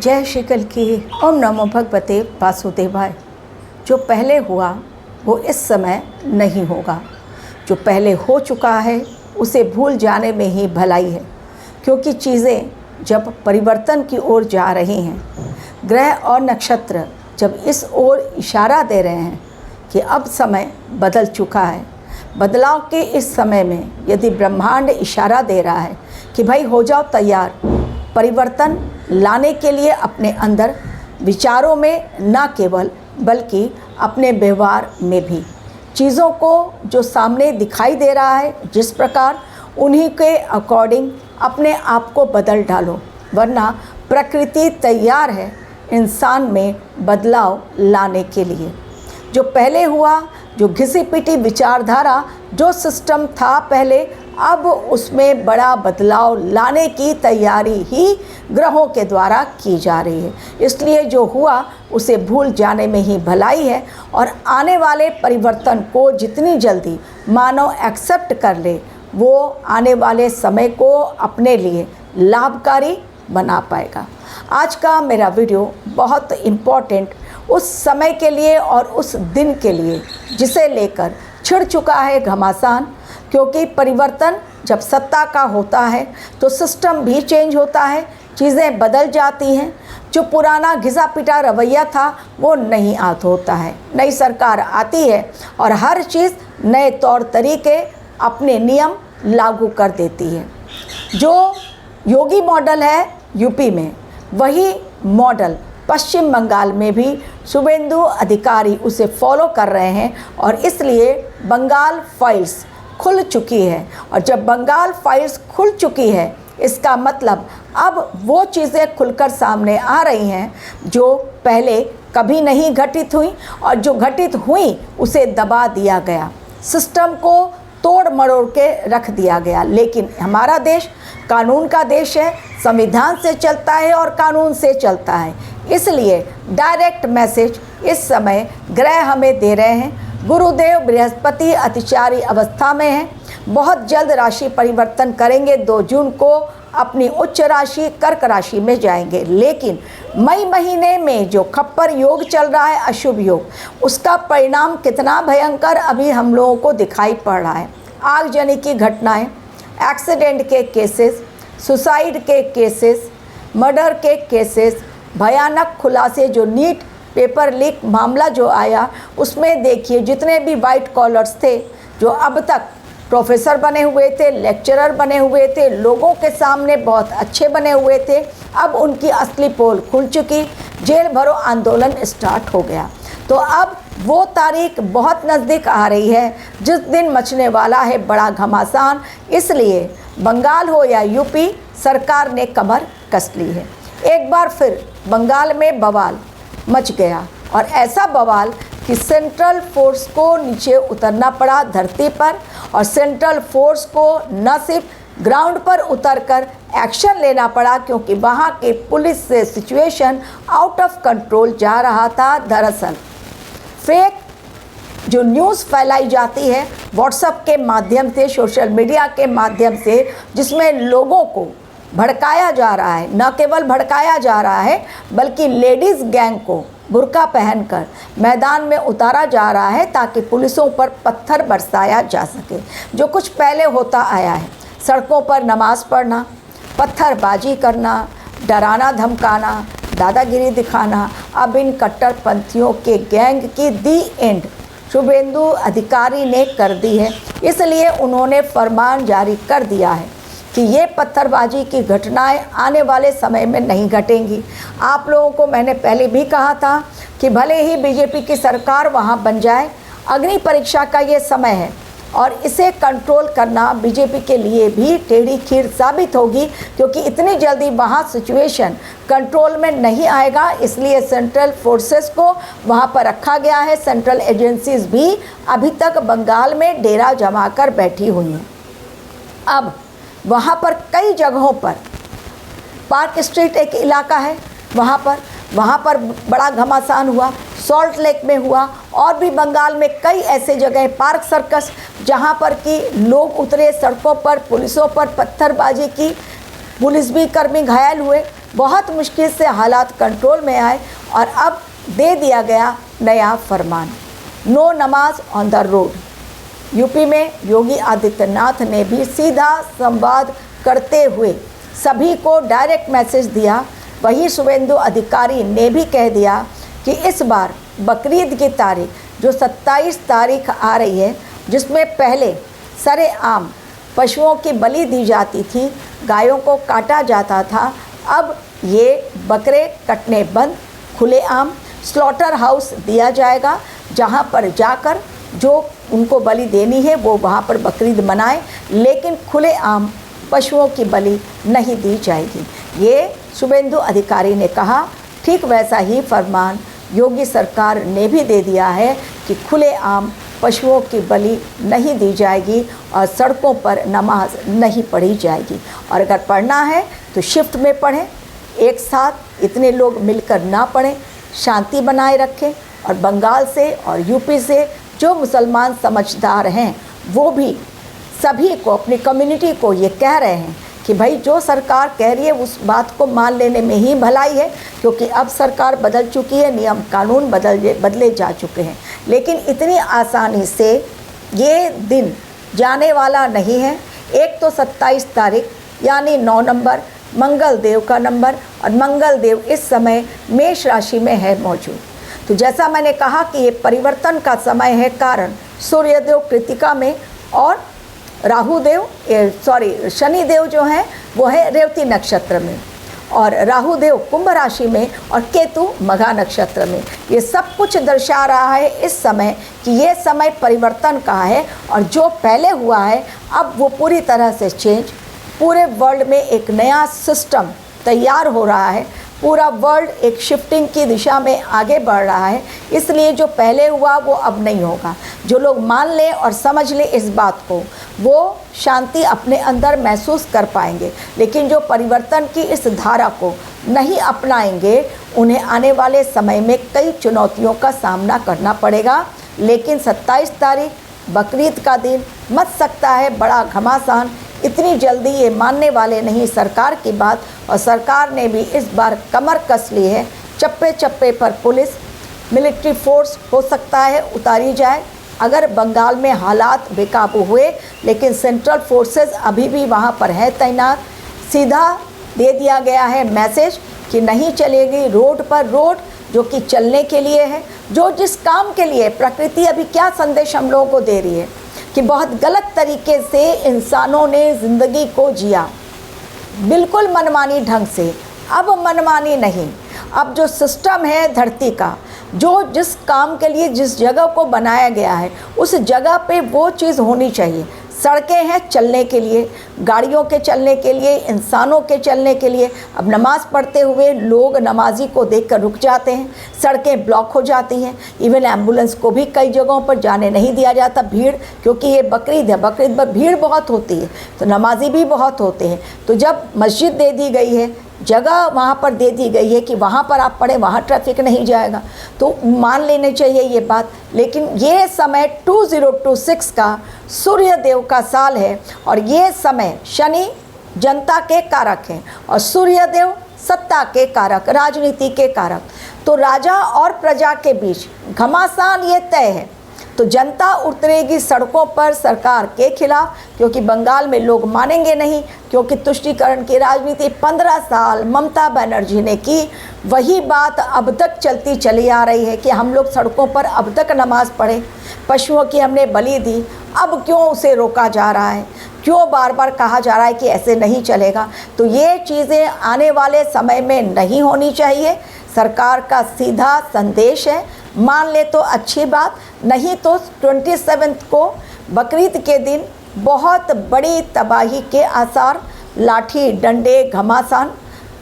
जय श्री कल की। ओम नमो भगवते वासुदेवाय। जो पहले हुआ वो इस समय नहीं होगा। जो पहले हो चुका है उसे भूल जाने में ही भलाई है, क्योंकि चीज़ें जब परिवर्तन की ओर जा रही हैं, ग्रह और नक्षत्र जब इस ओर इशारा दे रहे हैं कि अब समय बदल चुका है। बदलाव के इस समय में यदि ब्रह्मांड इशारा दे रहा है कि भाई हो जाओ तैयार, परिवर्तन लाने के लिए अपने अंदर विचारों में न केवल बल्कि अपने व्यवहार में भी, चीज़ों को जो सामने दिखाई दे रहा है जिस प्रकार, उन्हीं के अकॉर्डिंग अपने आप को बदल डालो, वरना प्रकृति तैयार है इंसान में बदलाव लाने के लिए। जो पहले हुआ, जो घिसी पिटी विचारधारा, जो सिस्टम था पहले, अब उसमें बड़ा बदलाव लाने की तैयारी ही ग्रहों के द्वारा की जा रही है। इसलिए जो हुआ उसे भूल जाने में ही भलाई है, और आने वाले परिवर्तन को जितनी जल्दी मानव एक्सेप्ट कर ले, वो आने वाले समय को अपने लिए लाभकारी बना पाएगा। आज का मेरा वीडियो बहुत इम्पोर्टेंट उस समय के लिए और उस दिन के लिए जिसे लेकर छिड़ चुका है घमासान, क्योंकि परिवर्तन जब सत्ता का होता है तो सिस्टम भी चेंज होता है, चीज़ें बदल जाती हैं। जो पुराना घिसा पिटा रवैया था वो नहीं होता है। नई सरकार आती है और हर चीज़ नए तौर तरीके, अपने नियम लागू कर देती है। जो योगी मॉडल है यूपी में, वही मॉडल पश्चिम बंगाल में भी शुभेंदु अधिकारी उसे फॉलो कर रहे हैं, और इसलिए बंगाल फाइल्स खुल चुकी है। और जब बंगाल फाइल्स खुल चुकी है, इसका मतलब अब वो चीज़ें खुलकर सामने आ रही हैं जो पहले कभी नहीं घटित हुई, और जो घटित हुई उसे दबा दिया गया, सिस्टम को तोड़ मरोड़ के रख दिया गया। लेकिन हमारा देश कानून का देश है, संविधान से चलता है और कानून से चलता है। इसलिए डायरेक्ट मैसेज इस समय ग्रह हमें दे रहे हैं। गुरुदेव बृहस्पति अतिचारी अवस्था में हैं, बहुत जल्द राशि परिवर्तन करेंगे। 2 जून को अपनी उच्च राशि कर्क राशि में जाएंगे। लेकिन मई महीने में जो खप्पर योग चल रहा है, अशुभ योग, उसका परिणाम कितना भयंकर अभी हम लोगों को दिखाई पड़ रहा है। आगजनी की घटनाएं, एक्सीडेंट के केसेस, सुसाइड के केसेस, मर्डर के केसेस, भयानक खुलासे, जो नीट पेपर लीक मामला जो आया, उसमें देखिए जितने भी वाइट कॉलर्स थे, जो अब तक प्रोफेसर बने हुए थे, लेक्चरर बने हुए थे, लोगों के सामने बहुत अच्छे बने हुए थे, अब उनकी असली पोल खुल चुकी, जेल भरो आंदोलन स्टार्ट हो गया। तो अब वो तारीख बहुत नज़दीक आ रही है जिस दिन मचने वाला है बड़ा घमासान। इसलिए बंगाल हो या यूपी, सरकार ने कमर कस ली है। एक बार फिर बंगाल में बवाल मच गया, और ऐसा बवाल कि सेंट्रल फोर्स को नीचे उतरना पड़ा धरती पर, और सेंट्रल फोर्स को न सिर्फ ग्राउंड पर उतरकर एक्शन लेना पड़ा, क्योंकि वहाँ के पुलिस से सिचुएशन आउट ऑफ कंट्रोल जा रहा था। दरअसल फेक जो न्यूज़ फैलाई जाती है व्हाट्सएप के माध्यम से, सोशल मीडिया के माध्यम से, जिसमें लोगों को भड़काया जा रहा है, न केवल भड़काया जा रहा है बल्कि लेडीज़ गैंग को बुर्का पहनकर मैदान में उतारा जा रहा है ताकि पुलिसों पर पत्थर बरसाया जा सके। जो कुछ पहले होता आया है, सड़कों पर नमाज़ पढ़ना, पत्थरबाजी करना, डराना धमकाना, दादागिरी दिखाना, अब इन कट्टरपंथियों के गैंग की दी एंड शुभेंदु अधिकारी ने कर दी है। इसलिए उन्होंने फरमान जारी कर दिया है कि ये पत्थरबाजी की घटनाएं आने वाले समय में नहीं घटेंगी। आप लोगों को मैंने पहले भी कहा था कि भले ही बीजेपी की सरकार वहाँ बन जाए, अग्नि परीक्षा का ये समय है, और इसे कंट्रोल करना बीजेपी के लिए भी टेढ़ी खीर साबित होगी, क्योंकि इतनी जल्दी वहाँ सिचुएशन कंट्रोल में नहीं आएगा। इसलिए सेंट्रल फोर्सेस को वहाँ पर रखा गया है। सेंट्रल एजेंसीज भी अभी तक बंगाल में डेरा जमा कर बैठी हुई हैं। अब वहाँ पर कई जगहों पर, पार्क स्ट्रीट एक इलाका है, वहाँ पर बड़ा घमासान हुआ, सॉल्ट लेक में हुआ, और भी बंगाल में कई ऐसे जगह, पार्क सर्कस, जहाँ पर कि लोग उतरे सड़कों पर, पुलिसों पर पत्थरबाजी की, पुलिस भी कर्मी घायल हुए। बहुत मुश्किल से हालात कंट्रोल में आए और अब दे दिया गया नया फरमान, नो नमाज ऑन द रोड। यूपी में योगी आदित्यनाथ ने भी सीधा संवाद करते हुए सभी को डायरेक्ट मैसेज दिया। वहीं शुभेंदु अधिकारी ने भी कह दिया कि इस बार बकरीद की तारीख जो 27 तारीख आ रही है, जिसमें पहले सरेआम पशुओं की बलि दी जाती थी, गायों को काटा जाता था, अब ये बकरे कटने बंद, खुलेआम स्लॉटर हाउस दिया जाएगा, जहां पर जाकर जो उनको बलि देनी है वो वहां पर बकरीद मनाएं, लेकिन खुलेआम पशुओं की बलि नहीं दी जाएगी। ये शुभेंदु अधिकारी ने कहा। ठीक वैसा ही फरमान योगी सरकार ने भी दे दिया है कि खुलेआम पशुओं की बलि नहीं दी जाएगी और सड़कों पर नमाज नहीं पढ़ी जाएगी। और अगर पढ़ना है तो शिफ्ट में पढ़ें, एक साथ इतने लोग मिलकर ना पढ़ें, शांति बनाए रखें। और बंगाल से और यूपी से जो मुसलमान समझदार हैं वो भी सभी को, अपनी कम्युनिटी को ये कह रहे हैं कि भाई जो सरकार कह रही है उस बात को मान लेने में ही भलाई है, क्योंकि अब सरकार बदल चुकी है, नियम कानून बदले जा चुके हैं। लेकिन इतनी आसानी से ये दिन जाने वाला नहीं है। एक तो 27 तारीख यानी 9 नंबर मंगल देव का नंबर, और मंगल देव इस समय मेष राशि में है मौजूद। तो जैसा मैंने कहा कि ये परिवर्तन का समय है, कारण सूर्यदेव कृतिका में और शनिदेव जो हैं वो है रेवती नक्षत्र में, और राहुदेव कुंभ राशि में और केतु मघा नक्षत्र में। ये सब कुछ दर्शा रहा है इस समय कि ये समय परिवर्तन का है, और जो पहले हुआ है अब वो पूरी तरह से चेंज, पूरे वर्ल्ड में एक नया सिस्टम तैयार हो रहा है। पूरा वर्ल्ड एक शिफ्टिंग की दिशा में आगे बढ़ रहा है। इसलिए जो पहले हुआ वो अब नहीं होगा। जो लोग मान लें और समझ लें इस बात को, वो शांति अपने अंदर महसूस कर पाएंगे। लेकिन जो परिवर्तन की इस धारा को नहीं अपनाएंगे, उन्हें आने वाले समय में कई चुनौतियों का सामना करना पड़ेगा। लेकिन 27 तारीख बकरीद का दिन मच सकता है बड़ा घमासान। इतनी जल्दी ये मानने वाले नहीं सरकार की बात, और सरकार ने भी इस बार कमर कस ली है। चप्पे चप्पे पर पुलिस, मिलिट्री फोर्स हो सकता है उतारी जाए अगर बंगाल में हालात बेकाबू हुए, लेकिन सेंट्रल फोर्सेस अभी भी वहाँ पर है तैनात। सीधा दे दिया गया है मैसेज कि नहीं चलेगी रोड पर रोड, जो कि चलने के लिए है, जो जिस काम के लिए प्रकृति अभी क्या संदेश हम लोगों को दे रही है कि बहुत गलत तरीके से इंसानों ने ज़िंदगी को जिया, बिल्कुल मनमानी ढंग से। अब मनमानी नहीं, अब जो सिस्टम है धरती का, जो जिस काम के लिए जिस जगह को बनाया गया है उस जगह पे वो चीज़ होनी चाहिए। सड़कें हैं चलने के लिए, गाड़ियों के चलने के लिए, इंसानों के चलने के लिए। अब नमाज़ पढ़ते हुए लोग नमाजी को देखकर रुक जाते हैं, सड़कें ब्लॉक हो जाती हैं। इवन एम्बुलेंस को भी कई जगहों पर जाने नहीं दिया जाता, भीड़, क्योंकि ये बकरीद है, बकरीद पर भीड़ बहुत होती है तो नमाजी भी बहुत होते हैं। तो जब मस्जिद दे दी गई है, जगह वहाँ पर दे दी गई है कि वहाँ पर आप पढ़ें, वहाँ ट्रैफिक नहीं जाएगा, तो मान लेने चाहिए ये बात। लेकिन ये समय 2026 का सूर्यदेव का साल है, और ये समय शनि जनता के कारक हैं और सूर्यदेव सत्ता के कारक, राजनीति के कारक। तो राजा और प्रजा के बीच घमासान ये तय है। तो जनता उतरेगी सड़कों पर सरकार के खिलाफ, क्योंकि बंगाल में लोग मानेंगे नहीं, क्योंकि तुष्टीकरण की राजनीति 15 साल ममता बनर्जी ने की। वही बात अब तक चलती चली आ रही है कि हम लोग सड़कों पर अब तक नमाज़ पढ़े, पशुओं की हमने बलि दी, अब क्यों उसे रोका जा रहा है, क्यों बार बार कहा जा रहा है कि ऐसे नहीं चलेगा। तो ये चीज़ें आने वाले समय में नहीं होनी चाहिए। सरकार का सीधा संदेश है, मान ले तो अच्छी बात, नहीं तो 27 को बकरीद के दिन बहुत बड़ी तबाही के आसार, लाठी डंडे घमासान,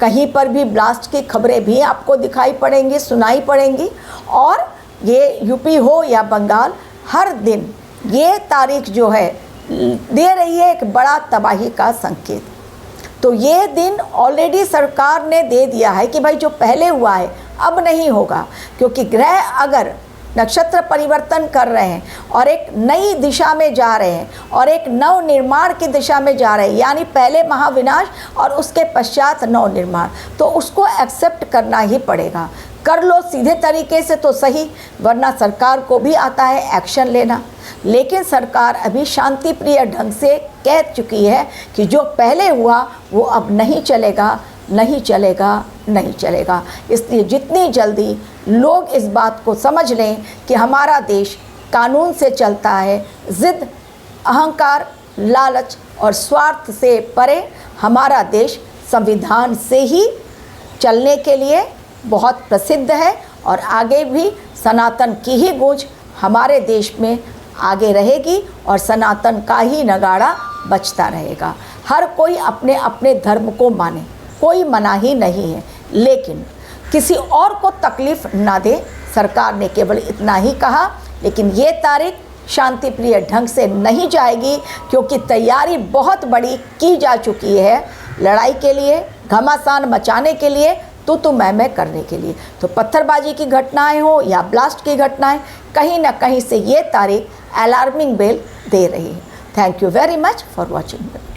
कहीं पर भी ब्लास्ट की खबरें भी आपको दिखाई पड़ेंगी, सुनाई पड़ेंगी। और ये यूपी हो या बंगाल, हर दिन ये तारीख जो है दे रही है एक बड़ा तबाही का संकेत। तो ये दिन ऑलरेडी सरकार ने दे दिया है कि भाई जो पहले हुआ है अब नहीं होगा, क्योंकि ग्रह अगर नक्षत्र परिवर्तन कर रहे हैं और एक नई दिशा में जा रहे हैं और एक नव निर्माण की दिशा में जा रहे हैं, यानी पहले महाविनाश और उसके पश्चात नव निर्माण। तो उसको एक्सेप्ट करना ही पड़ेगा। कर लो सीधे तरीके से तो सही, वरना सरकार को भी आता है एक्शन लेना। लेकिन सरकार अभी शांति प्रिय ढंग से कह चुकी है कि जो पहले हुआ वो अब नहीं चलेगा, नहीं चलेगा, नहीं चलेगा। इसलिए जितनी जल्दी लोग इस बात को समझ लें कि हमारा देश कानून से चलता है, ज़िद, अहंकार, लालच और स्वार्थ से परे हमारा देश संविधान से ही चलने के लिए बहुत प्रसिद्ध है और आगे भी सनातन की ही गूंज हमारे देश में आगे रहेगी और सनातन का ही नगाड़ा बजता रहेगा। हर कोई अपने अपने धर्म को माने, कोई मना ही नहीं है, लेकिन किसी और को तकलीफ़ ना दे। सरकार ने केवल इतना ही कहा, लेकिन ये तारीख शांति प्रिय ढंग से नहीं जाएगी क्योंकि तैयारी बहुत बड़ी की जा चुकी है लड़ाई के लिए, घमासान मचाने के लिए, तो मैं करने के लिए। तो पत्थरबाजी की घटनाएं हो या ब्लास्ट की घटनाएं, कहीं ना कहीं से ये तारीख अलार्मिंग बेल दे रही है। Thank you very much for watching.